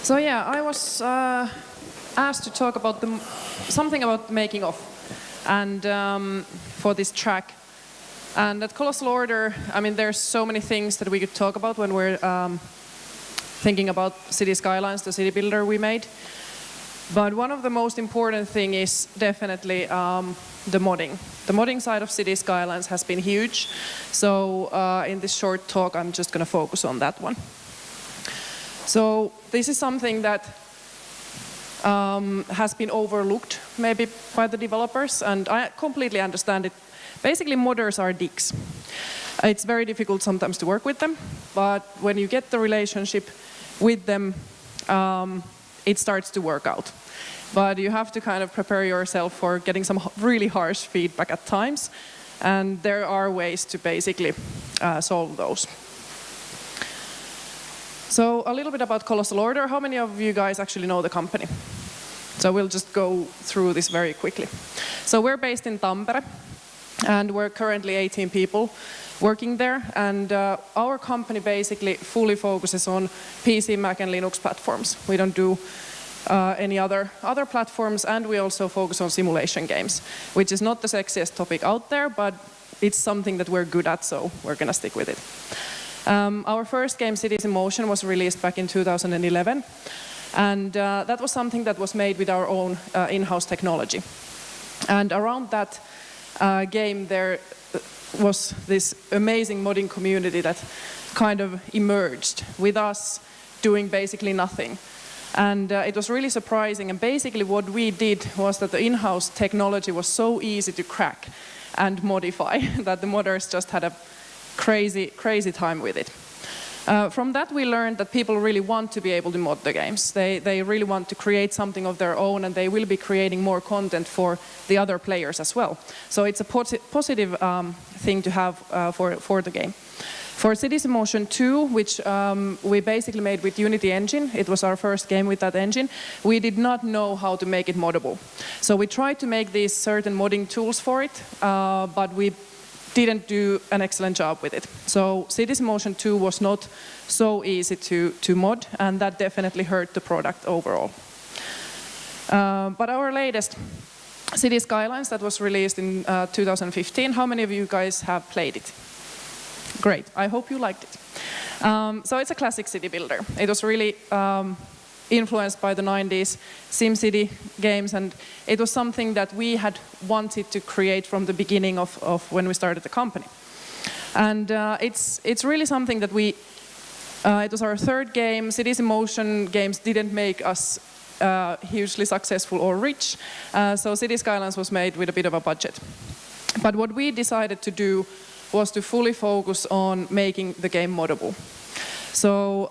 So yeah, I was asked to talk about something about the making of, and for this track. And at Colossal Order, I mean, there's so many things that we could talk about when we're thinking about City Skylines, the city builder we made. But one of the most important thing is definitely the modding. The modding side of City Skylines has been huge. So in this short talk, I'm just going to focus on that one. So this is something that has been overlooked maybe by the developers, and I completely understand it. Basically, modders are dicks. It's very difficult sometimes to work with them, but when you get the relationship with them, it starts to work out. But you have to kind of prepare yourself for getting some really harsh feedback at times, and there are ways to basically solve those. So a little bit about Colossal Order. How many of you guys actually know the company? So we'll just go through this very quickly. So we're based in Tampere, and we're currently 18 people working there. And our company basically fully focuses on PC, Mac, and Linux platforms. We don't do any other platforms, and we also focus on simulation games, which is not the sexiest topic out there, but it's something that we're good at, so we're going to stick with it. Our first game, Cities in Motion, was released back in 2011, and that was something that was made with our own in-house technology. And around that game, there was this amazing modding community that kind of emerged with us doing basically nothing. And it was really surprising, and basically what we did was that the in-house technology was so easy to crack and modify that the modders just had a crazy time with it. From that we learned that people really want to be able to mod the games. They really want to create something of their own, and they will be creating more content for the other players as well. So it's a positive thing to have for the game. For Cities in Motion 2, which we basically made with Unity engine, it was our first game with that engine, we did not know how to make it moddable. So we tried to make these certain modding tools for it, but we didn't do an excellent job with it. So Cities in Motion 2 was not so easy to mod, and that definitely hurt the product overall. But our latest, City Skylines, that was released in 2015, how many of you guys have played it? Great, I hope you liked it. So it's a classic city builder. It was really influenced by the 90s SimCity games, and it was something that we had wanted to create from the beginning of when we started the company. And it's really something that it was our third game. Cities in Motion games didn't make us hugely successful or rich, so City Skylines was made with a bit of a budget. But what we decided to do was to fully focus on making the game moddable. So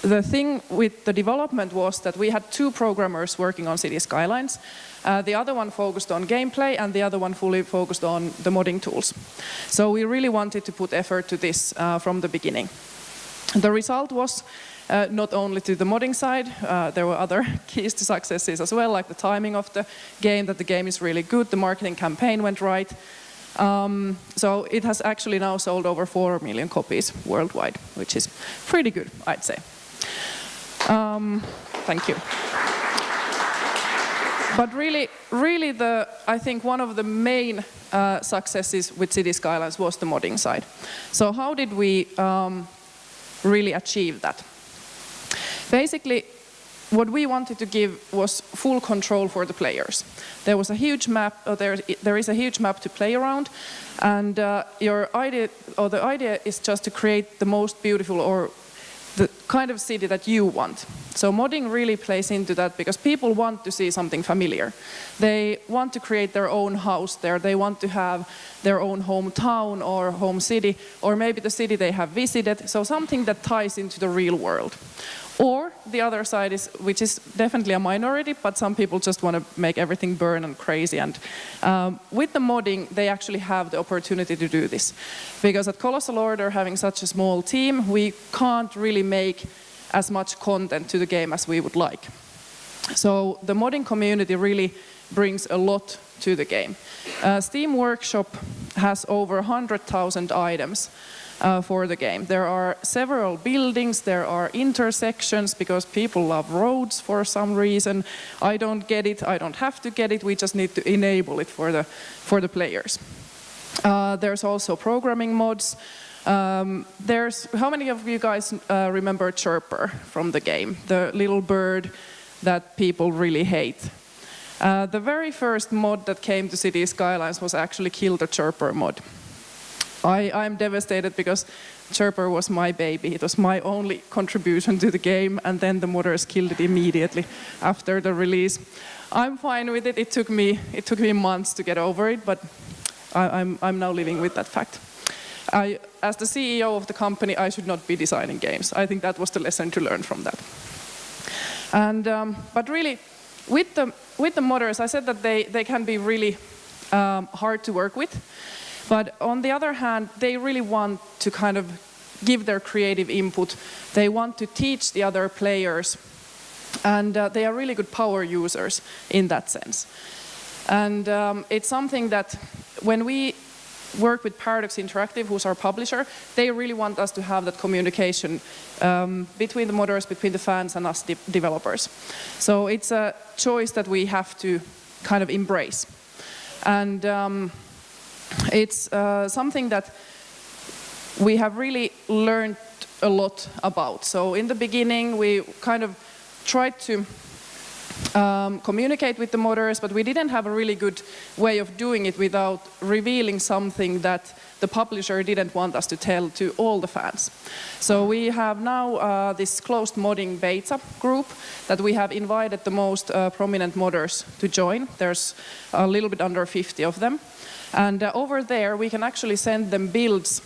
the thing with the development was that we had two programmers working on City Skylines. The other one focused on gameplay, and the other one fully focused on the modding tools. So we really wanted to put effort to this from the beginning. The result was not only to the modding side, there were other keys to successes as well, like the timing of the game, that the game is really good, the marketing campaign went right. So it has actually now sold over 4 million copies worldwide, which is pretty good, I'd say. Thank you. But really, I think one of the main successes with City Skylines was the modding side. So how did we really achieve that? Basically, what we wanted to give was full control for the players. There was a huge map, there is a huge map to play around, and the idea is just to create the most beautiful or the kind of city that you want. So modding really plays into that, because people want to see something familiar. They want to create their own house there. They want to have their own hometown or home city, or maybe the city they have visited. So something that ties into the real world. Or the other side is, which is definitely a minority, but some people just want to make everything burn and crazy. And with the modding, they actually have the opportunity to do this. Because at Colossal Order, having such a small team, we can't really make as much content to the game as we would like. So the modding community really brings a lot to the game. Steam Workshop has over 100,000 items for the game. There are several buildings, there are intersections because people love roads for some reason. I don't get it, I don't have to get it, we just need to enable it for the players. There's also programming mods. How many of you guys remember Chirper from the game? The little bird that people really hate. The very first mod that came to City Skylines was actually Kill the Chirper mod. I'm devastated because Chirper was my baby. It was my only contribution to the game, and then the modders killed it immediately after the release. I'm fine with it. It took me months to get over it, but I'm now living with that fact. As the CEO of the company, I should not be designing games. I think that was the lesson to learn from that. And but really, with the modders, I said that they can be really hard to work with. But on the other hand, they really want to kind of give their creative input. They want to teach the other players, and they are really good power users in that sense. And it's something that when we work with Paradox Interactive, who's our publisher, they really want us to have that communication between the modders, between the fans and us developers. So it's a choice that we have to kind of embrace. And it's something that we have really learned a lot about. So in the beginning, we kind of tried to communicate with the modders, but we didn't have a really good way of doing it without revealing something that the publisher didn't want us to tell to all the fans. So we have now this closed modding beta group that we have invited the most prominent modders to join. There's a little bit under 50 of them. And over there we can actually send them builds,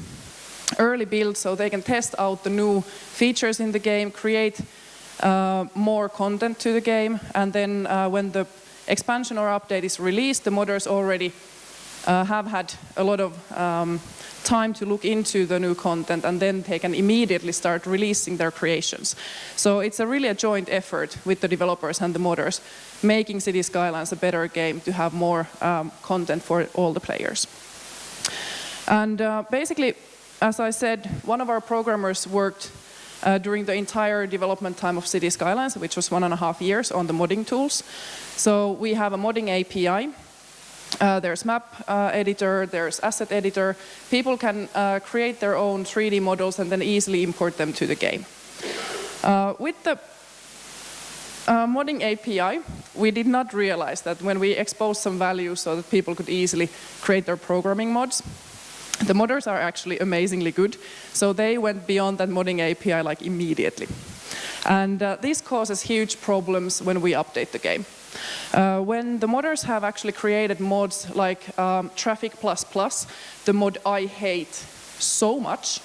early builds, so they can test out the new features in the game, create more content to the game, and then when the expansion or update is released, the modders already have had a lot of time to look into the new content, and then they can immediately start releasing their creations. So it's really a joint effort with the developers and the modders, making City Skylines a better game to have more content for all the players. And basically, as I said, one of our programmers worked during the entire development time of City Skylines, which was 1.5 years, on the modding tools. So we have a modding API. There's map editor, there's asset editor. People can create their own 3D models and then easily import them to the game. With the modding API, we did not realize that when we exposed some values so that people could easily create their programming mods, the modders are actually amazingly good, so they went beyond that modding API like immediately. And this causes huge problems when we update the game. When the modders have actually created mods like Traffic++, the mod I hate so much,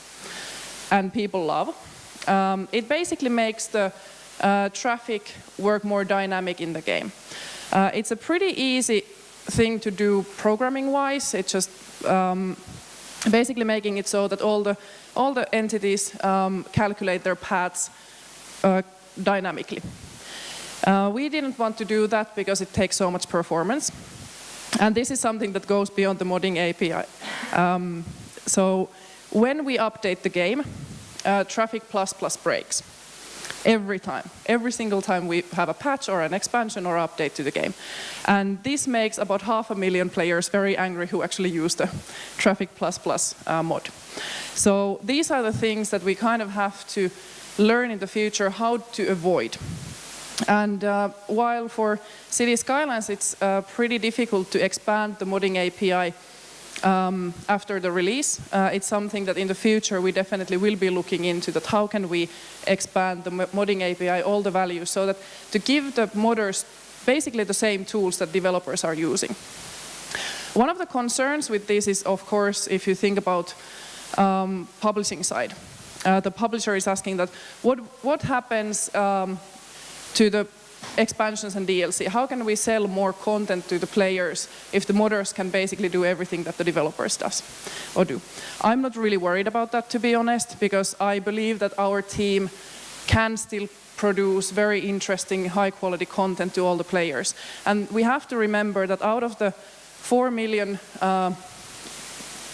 and people love, it basically makes the traffic work more dynamic in the game. It's a pretty easy thing to do programming-wise. It's just basically making it so that all the entities calculate their paths dynamically. We didn't want to do that because it takes so much performance, and this is something that goes beyond the modding API. So when we update the game, Traffic++ breaks every time. Every single time we have a patch or an expansion or update to the game. And this makes about 500,000 players very angry who actually use the Traffic++ mod. So these are the things that we kind of have to learn in the future how to avoid. And while for City Skylines it's pretty difficult to expand the modding API after the release, it's something that in the future we definitely will be looking into, that how can we expand the modding API, all the values, so that to give the modders basically the same tools that developers are using. One of the concerns with this is, of course, if you think about publishing side. The publisher is asking that what happens to the expansions and DLC? How can we sell more content to the players if the modders can basically do everything that the developers do? I'm not really worried about that, to be honest, because I believe that our team can still produce very interesting, high-quality content to all the players. And we have to remember that out of the 4 million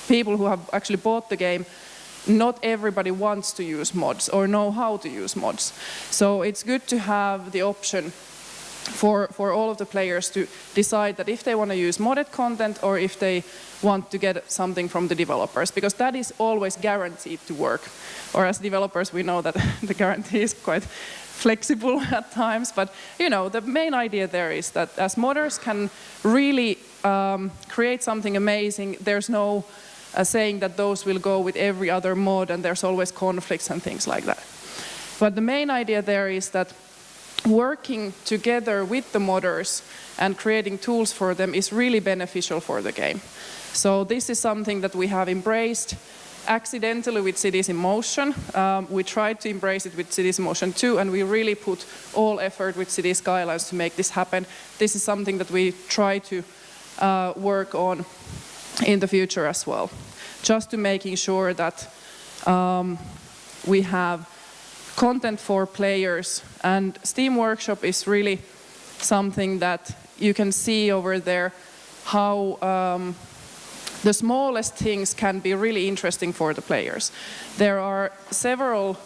people who have actually bought the game, not everybody wants to use mods or know how to use mods. So it's good to have the option for all of the players to decide that if they want to use modded content or if they want to get something from the developers, because that is always guaranteed to work. Or as developers, we know that the guarantee is quite flexible at times, but you know, the main idea there is that as modders can really create something amazing, there's no saying that those will go with every other mod and there's always conflicts and things like that. But the main idea there is that working together with the modders and creating tools for them is really beneficial for the game. So this is something that we have embraced accidentally with Cities in Motion. We tried to embrace it with Cities in Motion 2, and we really put all effort with Cities Skylines to make this happen. This is something that we try to work on in the future as well, just to making sure that we have content for players. And Steam Workshop is really something that you can see over there how the smallest things can be really interesting for the players. There are several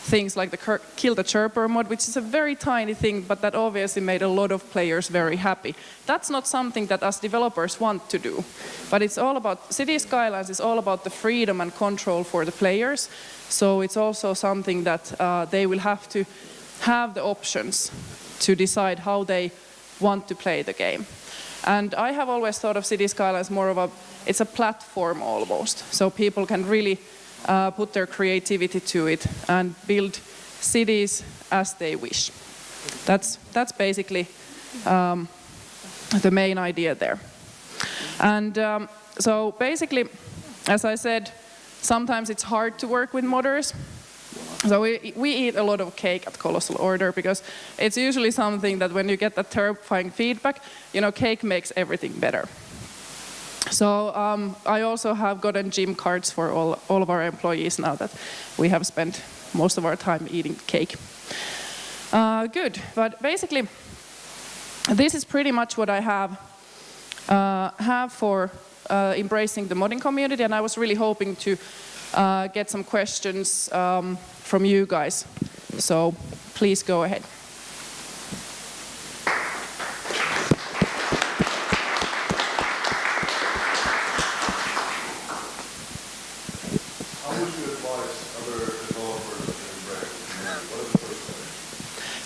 things like the Kill the Chirper mod, which is a very tiny thing, but that obviously made a lot of players very happy. That's not something that us developers want to do, but it's all about, Cities Skylines is all about the freedom and control for the players, so it's also something that they will have to have the options to decide how they want to play the game. And I have always thought of Cities Skylines more of it's a platform almost, so people can really put their creativity to it and build cities as they wish. That's basically the main idea there. And so basically, as I said, sometimes it's hard to work with modders. So we eat a lot of cake at Colossal Order because it's usually something that when you get that terrifying feedback, you know, cake makes everything better. So I also have gotten gym cards for all of our employees now that we have spent most of our time eating cake. Good, but basically this is pretty much what I have for embracing the modding community, and I was really hoping to get some questions from you guys. So please go ahead.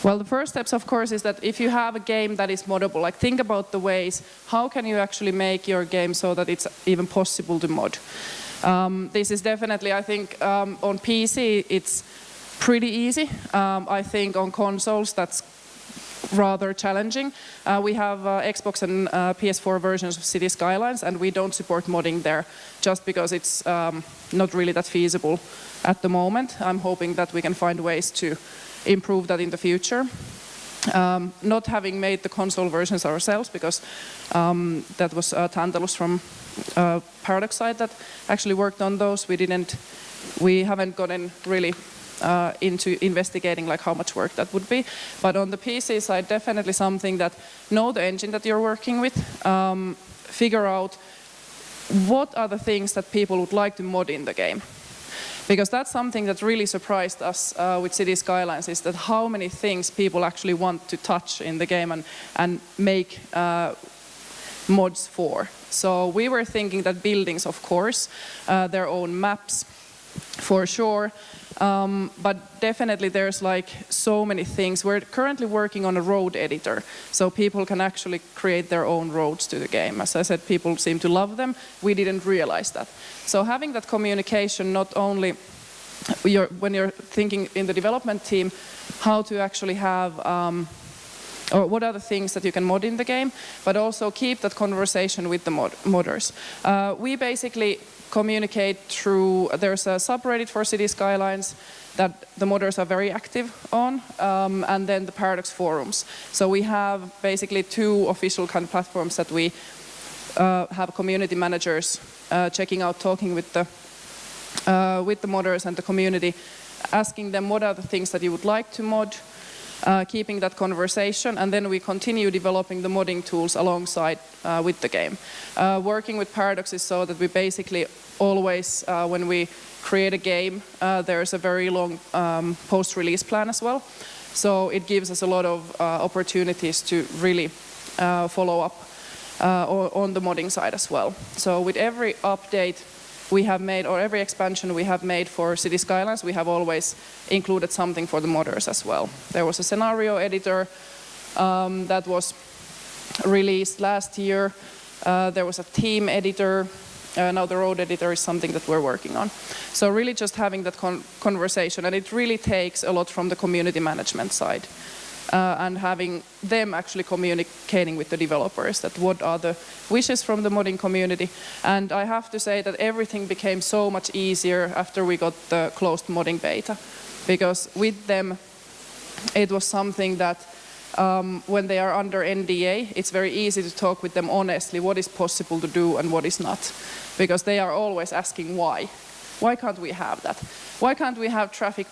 Well, the first steps, of course, is that if you have a game that is moddable, like think about the ways, how can you actually make your game so that it's even possible to mod? This is definitely, I think, on PC it's pretty easy. I think on consoles that's rather challenging. We have Xbox and PS4 versions of Cities Skylines, and we don't support modding there just because it's not really that feasible at the moment. I'm hoping that we can find ways to improve that in the future. Not having made the console versions ourselves, because that was Tantalus from Paradox side that actually worked on those. We haven't gotten really into investigating like how much work that would be. But on the PC side, definitely something that know the engine that you're working with, figure out what are the things that people would like to mod in the game. Because that's something that really surprised us with Cities Skylines, is that how many things people actually want to touch in the game and make mods for. So we were thinking that buildings, of course, their own maps, for sure, but definitely there's like so many things. We're currently working on a road editor, so people can actually create their own roads to the game. As I said, people seem to love them. We didn't realize that. So having that communication, not only when you're thinking in the development team, how to actually have, or what are the things that you can mod in the game, but also keep that conversation with the modders. We basically communicate through, there's a subreddit for Cities Skylines that the modders are very active on, and then the Paradox forums. So we have basically two official kind of platforms that we have community managers checking out, talking with the modders and the community, asking them what are the things that you would like to mod, keeping that conversation, and then we continue developing the modding tools alongside with the game. Working with Paradox is so that we basically always, when we create a game, there's a very long post-release plan as well. So it gives us a lot of opportunities to really follow up on the modding side as well. So with every update we have made, or every expansion we have made for City Skylines, we have always included something for the modders as well. There was a scenario editor that was released last year. There was a team editor. Now the road editor is something that we're working on. So really just having that conversation, and it really takes a lot from the community management side. And having them actually communicating with the developers that what are the wishes from the modding community. And I have to say that everything became so much easier after we got the closed modding beta. Because with them, it was something that when they are under NDA, it's very easy to talk with them honestly what is possible to do and what is not. Because they are always asking why. Why can't we have that? Why can't we have Traffic++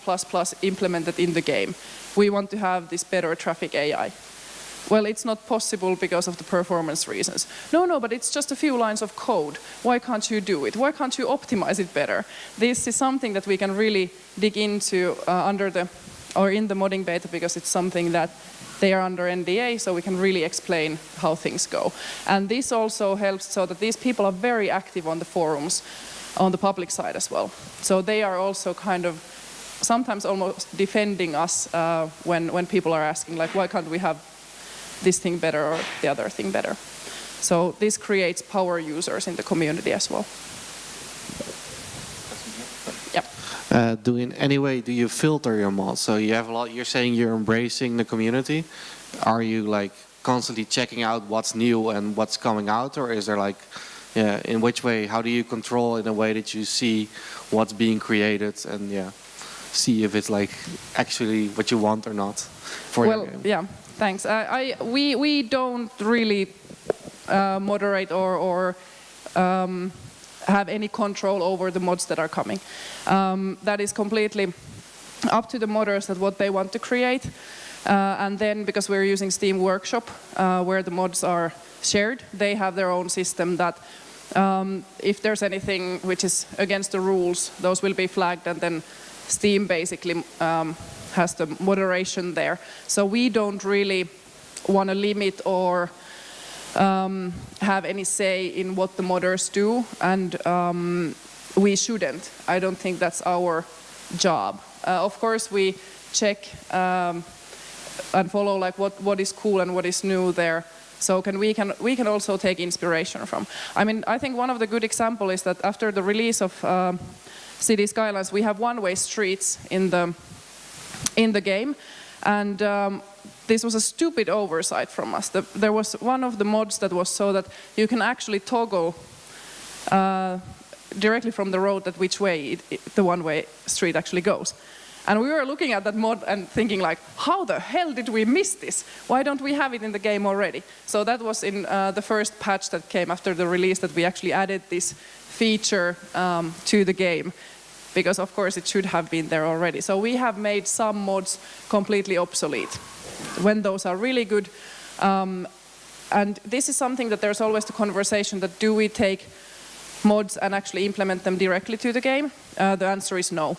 implemented in the game? We want to have this better traffic AI. Well, it's not possible because of the performance reasons. No, but it's just a few lines of code. Why can't you do it? Why can't you optimize it better? This is something that we can really dig into in the modding beta, because it's something that they are under NDA, so we can really explain how things go. And this also helps so that these people are very active on the forums, on the public side as well. So they are also kind of sometimes almost defending us when people are asking, like, why can't we have this thing better or the other thing better? So this creates power users in the community as well. Yep. In any way do you filter your mods? So you have a lot. You're saying you're embracing the community. Are you like constantly checking out what's new and what's coming out, or is there like, in which way? How do you control in a way that you see what's being created and see if it's like actually what you want or not for your game? Yeah, thanks. We don't really moderate or have any control over the mods that are coming. That is completely up to the modders that what they want to create. And then because we're using Steam Workshop, where the mods are shared, they have their own system that if there's anything which is against the rules, those will be flagged, and then Steam basically has the moderation there. So we don't really want to limit or have any say in what the modders do, and we shouldn't. I don't think that's our job. Of course, we check and follow like what is cool and what is new there. So we can also take inspiration from. I mean, I think one of the good examples is that after the release of City Skylines, we have one-way streets in the game, and this was a stupid oversight from us. There was one of the mods that was so that you can actually toggle directly from the road that which way the one-way street actually goes. And we were looking at that mod and thinking like, how the hell did we miss this? Why don't we have it in the game already? So that was in the first patch that came after the release, that we actually added this feature to the game. Because of course it should have been there already. So we have made some mods completely obsolete when those are really good. And this is something that there's always the conversation that do we take mods and actually implement them directly to the game? The answer is no.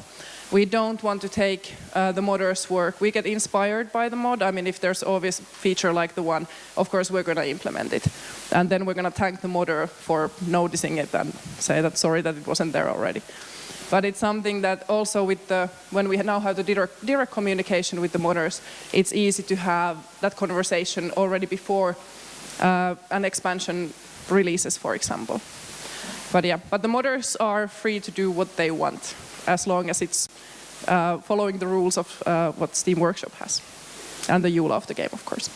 We don't want to take the modder's work. We get inspired by the mod. I mean, if there's obvious feature like the one, of course we're going to implement it. And then we're going to thank the modder for noticing it and say that sorry that it wasn't there already. But it's something that also when we now have the direct communication with the modders, it's easy to have that conversation already before an expansion releases, for example. But the modders are free to do what they want, as long as it's following the rules of what Steam Workshop has, and the EULA of the game, of course.